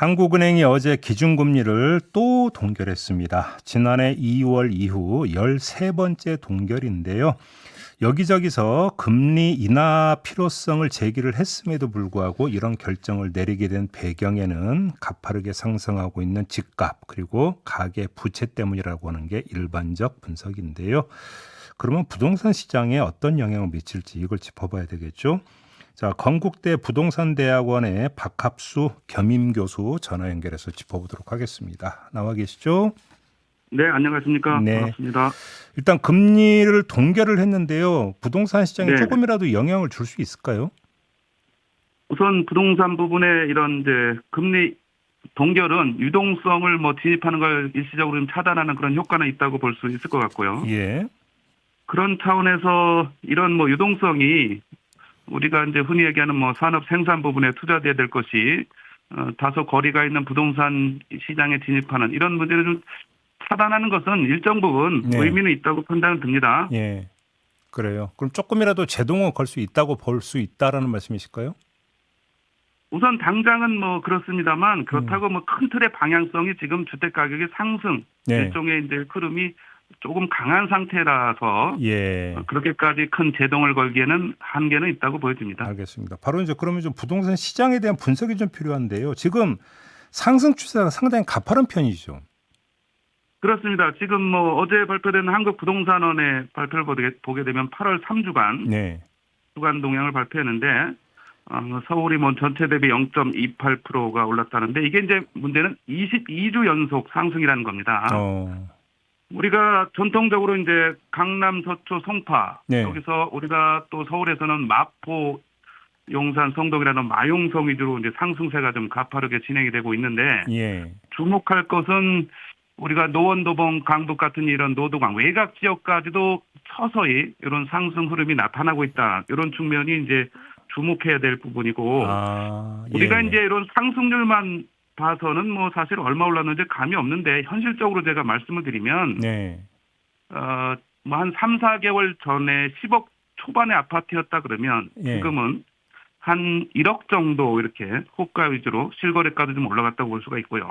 한국은행이 어제 기준금리를 또 동결했습니다. 지난해 2월 이후 13번째 동결인데요. 여기저기서 금리 인하 필요성을 제기를 했음에도 불구하고 이런 결정을 내리게 된 배경에는 가파르게 상승하고 있는 집값 그리고 가계 부채 때문이라고 하는 게 일반적 분석인데요. 그러면 부동산 시장에 어떤 영향을 미칠지 이걸 짚어봐야 되겠죠. 자, 건국대 부동산대학원의 박합수 겸임교수 전화 연결해서 짚어보도록 하겠습니다. 나와 계시죠? 네, 안녕하십니까. 네. 반갑습니다. 일단 금리를 동결을 했는데요. 부동산 시장에 네. 조금이라도 영향을 줄 수 있을까요? 우선 부동산 부분에 이런 이제 금리 동결은 유동성을 진입하는 걸 일시적으로 좀 차단하는 그런 효과는 있다고 볼 수 있을 것 같고요. 예. 그런 차원에서 이런 유동성이 우리가 이제 흔히 얘기하는 산업 생산 부분에 투자돼야 될 것이 다소 거리가 있는 부동산 시장에 진입하는 이런 문제를 좀 차단하는 것은 일정 부분 네. 의미는 있다고 판단은 듭니다. 예. 그래요. 그럼 조금이라도 제동을 걸 수 있다고 볼 수 있다라는 말씀이실까요? 우선 당장은 그렇습니다만 그렇다고 큰 틀의 방향성이 지금 주택 가격의 상승 네. 일종의 이제 흐름이 조금 강한 상태라서 예. 그렇게까지 큰 제동을 걸기에는 한계는 있다고 보여집니다. 알겠습니다. 바로 이제 그러면 좀 부동산 시장에 대한 분석이 좀 필요한데요. 지금 상승 추세가 상당히 가파른 편이죠. 그렇습니다. 지금 어제 발표된 한국부동산원의 발표를 보게 되면 8월 3주간 네. 주간 동향을 발표했는데 서울이 전체 대비 0.28%가 올랐다는데 이게 이제 문제는 22주 연속 상승이라는 겁니다. 우리가 전통적으로 이제 강남, 서초, 송파 네. 여기서 우리가 또 서울에서는 마포, 용산, 성동이라는 마용성 위주로 이제 상승세가 좀 가파르게 진행이 되고 있는데 예. 주목할 것은 우리가 노원도봉, 강북 같은 이런 노도강 외곽 지역까지도 서서히 이런 상승 흐름이 나타나고 있다. 이런 측면이 이제 주목해야 될 부분이고 예. 우리가 이제 이런 상승률만 봐서는 사실 얼마 올랐는지 감이 없는데 현실적으로 제가 말씀을 드리면 네. 한 3, 4개월 전에 10억 초반의 아파트였다 그러면 예. 지금은 한 1억 정도 이렇게 호가 위주로 실거래가도 좀 올라갔다고 볼 수가 있고요.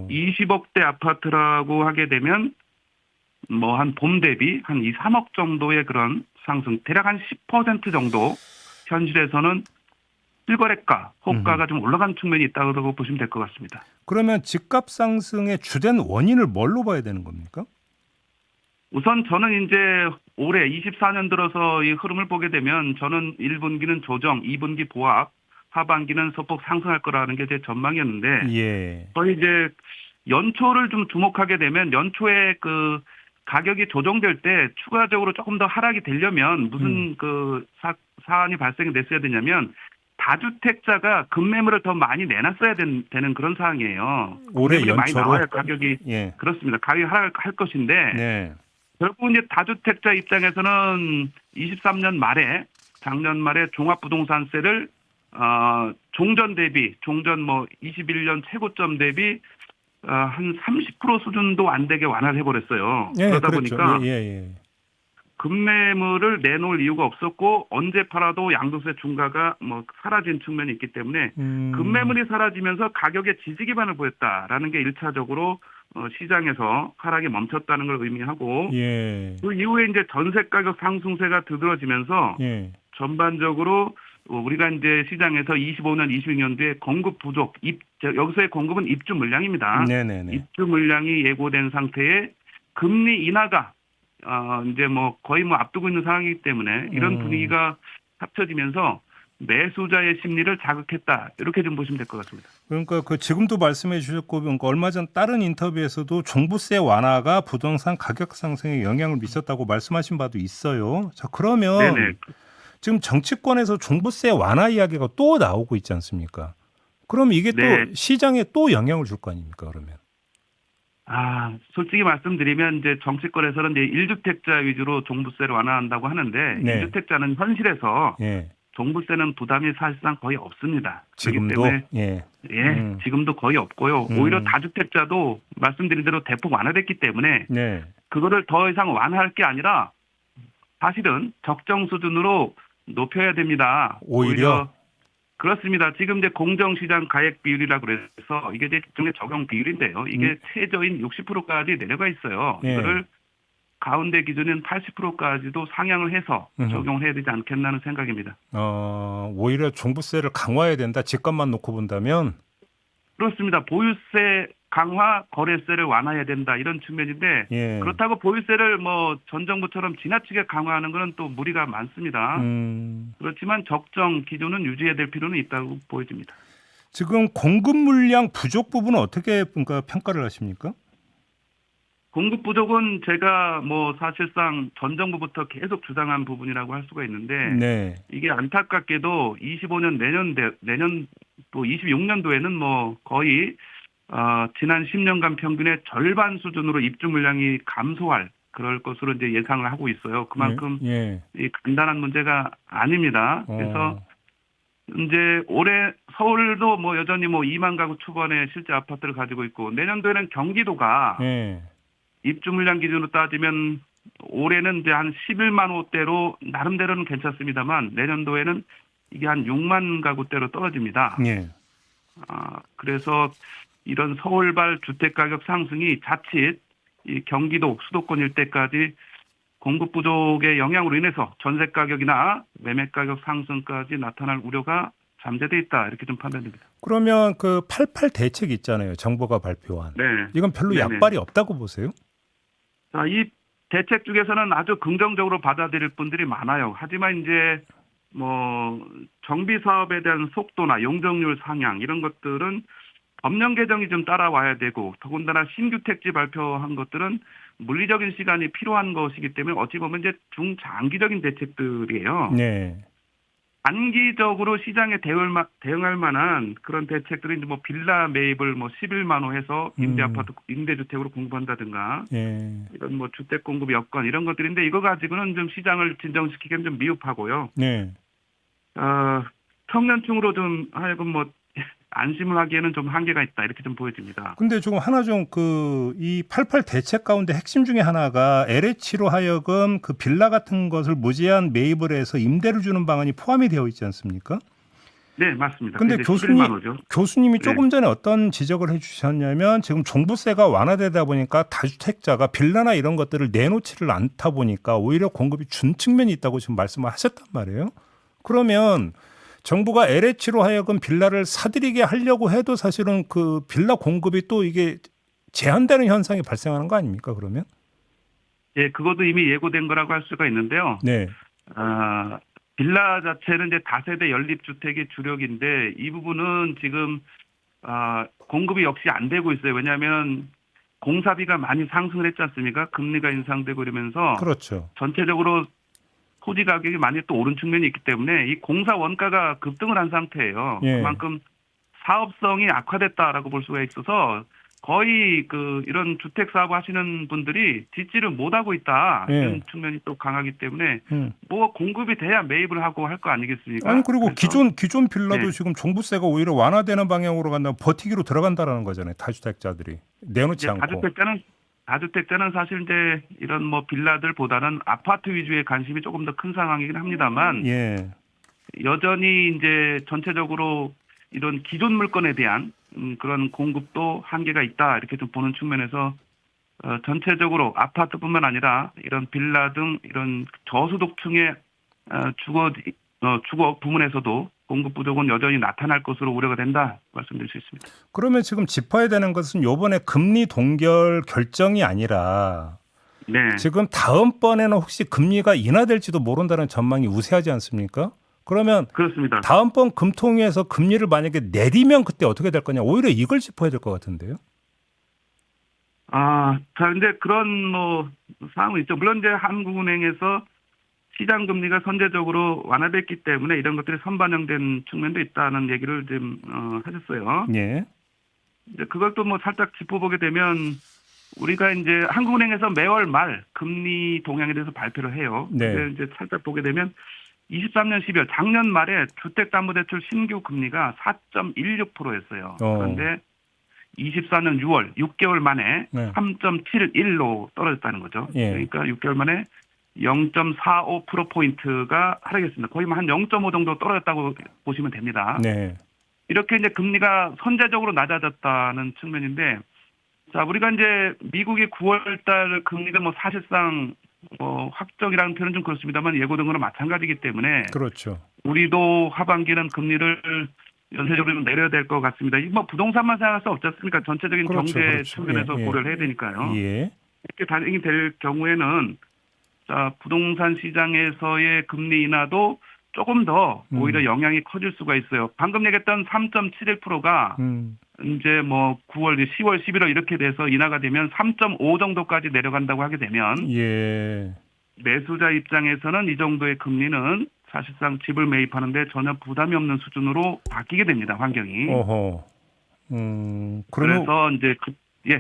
20억대 아파트라고 하게 되면 한 봄 대비 한 2, 3억 정도의 그런 상승, 대략 한 10% 정도 현실에서는 실거래가, 호가가 좀 올라간 측면이 있다고 보시면 될 것 같습니다. 그러면 집값 상승의 주된 원인을 뭘로 봐야 되는 겁니까? 우선 저는 이제 올해 24년 들어서 이 흐름을 보게 되면 저는 1분기는 조정, 2분기 보합, 하반기는 소폭 상승할 거라는 게 제 전망이었는데 예. 거의 이제 연초를 좀 주목하게 되면 연초에 그 가격이 조정될 때 추가적으로 조금 더 하락이 되려면 무슨 사안이 발생이 됐어야 되냐면 다주택자가 급매물을 더 많이 내놨어야 되는 그런 상황이에요. 올해 급매물이 많이 연초로? 나와야 가격이 예. 그렇습니다. 가격이 하락할 것인데 네. 결국 이제 다주택자 입장에서는 23년 말에 작년 말에 종합부동산세를 종전 21년 최고점 대비 한 30% 수준도 안 되게 완화를 해버렸어요. 예, 그러다 그렇죠. 보니까 예. 급매물을 내놓을 이유가 없었고 언제 팔아도 양도세 중과가 사라진 측면이 있기 때문에 급매물이 사라지면서 가격의 지지 기반을 보였다라는 게 1차적으로 시장에서 하락이 멈췄다는 걸 의미하고 예. 그 이후에 이제 전세 가격 상승세가 두드러지면서 예. 전반적으로 우리가 이제 시장에서 25년, 26년도에 공급 부족, 여기서의 공급은 입주 물량입니다. 네네네. 입주 물량이 예고된 상태에 금리 인하가 이제 거의 앞두고 있는 상황이기 때문에 이런 분위기가 합쳐지면서 매수자의 심리를 자극했다. 이렇게 좀 보시면 될 것 같습니다. 그러니까 지금도 말씀해 주셨고 그러니까 얼마 전 다른 인터뷰에서도 종부세 완화가 부동산 가격 상승에 영향을 미쳤다고 말씀하신 바도 있어요. 자, 그러면 네네. 지금 정치권에서 종부세 완화 이야기가 또 나오고 있지 않습니까? 그럼 이게 네. 또 시장에 또 영향을 줄 거 아닙니까? 그러면. 솔직히 말씀드리면 이제 정치권에서는 이제 1주택자 위주로 종부세를 완화한다고 하는데 네. 1주택자는 현실에서 예. 종부세는 부담이 사실상 거의 없습니다. 지금도 그렇기 예. 때문에 지금도 거의 없고요. 오히려 다주택자도 말씀드린 대로 대폭 완화됐기 때문에 네. 그거를 더 이상 완화할 게 아니라 사실은 적정 수준으로 높여야 됩니다. 오히려? 그렇습니다. 지금 이제 공정시장 가액 비율이라고 그래서 이게 이제 일종의 적용 비율인데요. 이게 최저인 60%까지 내려가 있어요. 예. 이거를 가운데 기준인 80%까지도 상향을 해서 적용을 해야 되지 않겠나는 생각입니다. 오히려 종부세를 강화해야 된다. 집값만 놓고 본다면. 그렇습니다. 보유세 강화, 거래세를 완화해야 된다 이런 측면인데 예. 그렇다고 보유세를 뭐 전 정부처럼 지나치게 강화하는 것은 또 무리가 많습니다. 그렇지만 적정 기준은 유지해야 될 필요는 있다고 보여집니다. 지금 공급 물량 부족 부분은 어떻게 평가를 하십니까? 공급 부족은 제가 뭐 사실상 전 정부부터 계속 주장한 부분이라고 할 수가 있는데 네. 이게 안타깝게도 25년 내년 또 26년도에는 뭐 거의 지난 10년간 평균의 절반 수준으로 입주 물량이 감소할 그럴 것으로 이제 예상을 하고 있어요. 그만큼 이 간단한 문제가 아닙니다. 그래서 이제 올해 서울도 뭐 여전히 뭐 2만 가구 초반의 실제 아파트를 가지고 있고 내년도에는 경기도가 입주 물량 기준으로 따지면 올해는 이제 한 11만 호대로 나름대로는 괜찮습니다만 내년도에는 이게 한 6만 가구대로 떨어집니다. 그래서 이런 서울발 주택 가격 상승이 자칫 이 경기도 수도권 일대까지 공급 부족의 영향으로 인해서 전세 가격이나 매매 가격 상승까지 나타날 우려가 잠재돼 있다 이렇게 좀 판단됩니다. 그러면 그 88 대책 있잖아요. 정부가 발표한. 네. 이건 별로 약발이 없다고 보세요? 자, 이 대책 중에서는 아주 긍정적으로 받아들일 분들이 많아요. 하지만 이제 뭐 정비 사업에 대한 속도나 용적률 상향 이런 것들은 법령 개정이 좀 따라와야 되고 더군다나 신규 택지 발표한 것들은 물리적인 시간이 필요한 것이기 때문에 어찌 보면 이제 중장기적인 대책들이에요. 네. 단기적으로 시장에 대응할 만한 그런 대책들이 이제 뭐 빌라 매입을 뭐 11만 호 해서 임대주택으로 공부한다든가 이런 뭐 주택 공급 여건 이런 것들인데 이거 가지고는 좀 시장을 진정시키기는 좀 미흡하고요. 청년층으로 좀 하여금 뭐 안심을 하기에는 좀 한계가 있다 이렇게 좀 보여집니다. 근데 조금 하나 좀 이 88 대책 가운데 핵심 중에 하나가 LH로 하여금 그 빌라 같은 것을 무제한 매입을 해서 임대를 주는 방안이 포함이 되어 있지 않습니까? 네, 맞습니다. 근데 교수님이 조금 전에 어떤 지적을 해주셨냐면 지금 종부세가 완화되다 보니까 다주택자가 빌라나 이런 것들을 내놓지를 않다 보니까 오히려 공급이 준 측면이 있다고 지금 말씀을 하셨단 말이에요. 그러면 정부가 LH로 하여금 빌라를 사들이게 하려고 해도 사실은 그 빌라 공급이 또 이게 제한되는 현상이 발생하는 거 아닙니까? 그러면? 예, 그것도 이미 예고된 거라고 할 수가 있는데요. 네. 빌라 자체는 이제 다세대 연립주택이 주력인데 이 부분은 지금 공급이 역시 안 되고 있어요. 왜냐하면 공사비가 많이 상승을 했지 않습니까? 금리가 인상되고 이러면서 그렇죠. 전체적으로 토지 가격이 많이 또 오른 측면이 있기 때문에 이 공사 원가가 급등을 한 상태예요. 그만큼 사업성이 악화됐다라고 볼 수가 있어서 거의 이런 주택 사업 하시는 분들이 짓지를 못하고 있다. 이런 측면이 또 강하기 때문에 뭐 공급이 돼야 매입을 하고 할 거 아니겠습니까? 아니 그리고 기존 빌라도 지금 종부세가 오히려 완화되는 방향으로 간다면 버티기로 들어간다라는 거잖아요. 다주택자들이 내놓지 않고. 다주택자는 사실 이제 이런 뭐 빌라들보다는 아파트 위주의 관심이 조금 더 큰 상황이긴 합니다만 여전히 이제 전체적으로 이런 기존 물건에 대한 그런 공급도 한계가 있다 이렇게 좀 보는 측면에서 전체적으로 아파트뿐만 아니라 이런 빌라 등 이런 저소득층의 주거 부문에서도 공급 부족은 여전히 나타날 것으로 우려가 된다 말씀드릴 수 있습니다. 그러면 지금 짚어야 되는 것은 이번에 금리 동결 결정이 아니라 지금 다음번에는 혹시 금리가 인하될지도 모른다는 전망이 우세하지 않습니까? 그러면 그렇습니다. 다음번 금통위에서 금리를 만약에 내리면 그때 어떻게 될 거냐? 오히려 이걸 짚어야 될 것 같은데요. 자, 근데 그런 뭐 상황이 있죠. 물론 이제 한국은행에서 시장 금리가 선제적으로 완화됐기 때문에 이런 것들이 선반영된 측면도 있다는 얘기를 좀 하셨어요. 이제 그걸 또 뭐 살짝 짚어보게 되면 우리가 이제 한국은행에서 매월 말 금리 동향에 대해서 발표를 해요. 근데 이제 살짝 보게 되면 23년 12월 작년 말에 주택담보대출 신규 금리가 4.16%였어요. 그런데 24년 6월 6개월 만에 3.71로 떨어졌다는 거죠. 그러니까 6개월 만에 0.45%포인트가 하락했습니다. 거의 한 0.5 정도 떨어졌다고 보시면 됩니다. 네. 이렇게 이제 금리가 선제적으로 낮아졌다는 측면인데, 자, 우리가 이제 미국이 9월 달 금리가 뭐 사실상 확정이라는 표현은 좀 그렇습니다만 예고된 거는 마찬가지이기 때문에 그렇죠. 우리도 하반기는 금리를 연쇄적으로 좀 내려야 될 것 같습니다. 이 뭐 부동산만 생각할 수 없지 않습니까? 전체적인 그렇죠, 경제 그렇죠. 측면에서 예, 고려를 해야 되니까요. 예. 이렇게 단행이 될 경우에는 자, 부동산 시장에서의 금리 인하도 조금 더 오히려 영향이 커질 수가 있어요. 방금 얘기했던 3.71%가 이제 뭐 9월, 10월, 11월 이렇게 돼서 인하가 되면 3.5 정도까지 내려간다고 하게 되면 예. 매수자 입장에서는 이 정도의 금리는 사실상 집을 매입하는데 전혀 부담이 없는 수준으로 바뀌게 됩니다. 환경이. 어허. 그러면 그래서 이제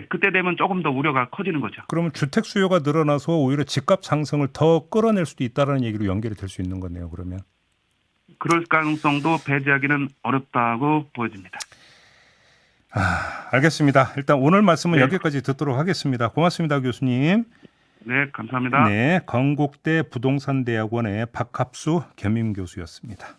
그때 되면 조금 더 우려가 커지는 거죠. 그러면 주택 수요가 늘어나서 오히려 집값 상승을 더 끌어낼 수도 있다라는 얘기로 연결이 될 수 있는 거네요. 그러면. 그럴 가능성도 배제하기는 어렵다고 보여집니다. 알겠습니다. 일단 오늘 말씀은 네. 여기까지 듣도록 하겠습니다. 고맙습니다, 교수님. 네, 감사합니다. 네, 건국대 부동산대학원의 박합수 겸임 교수였습니다.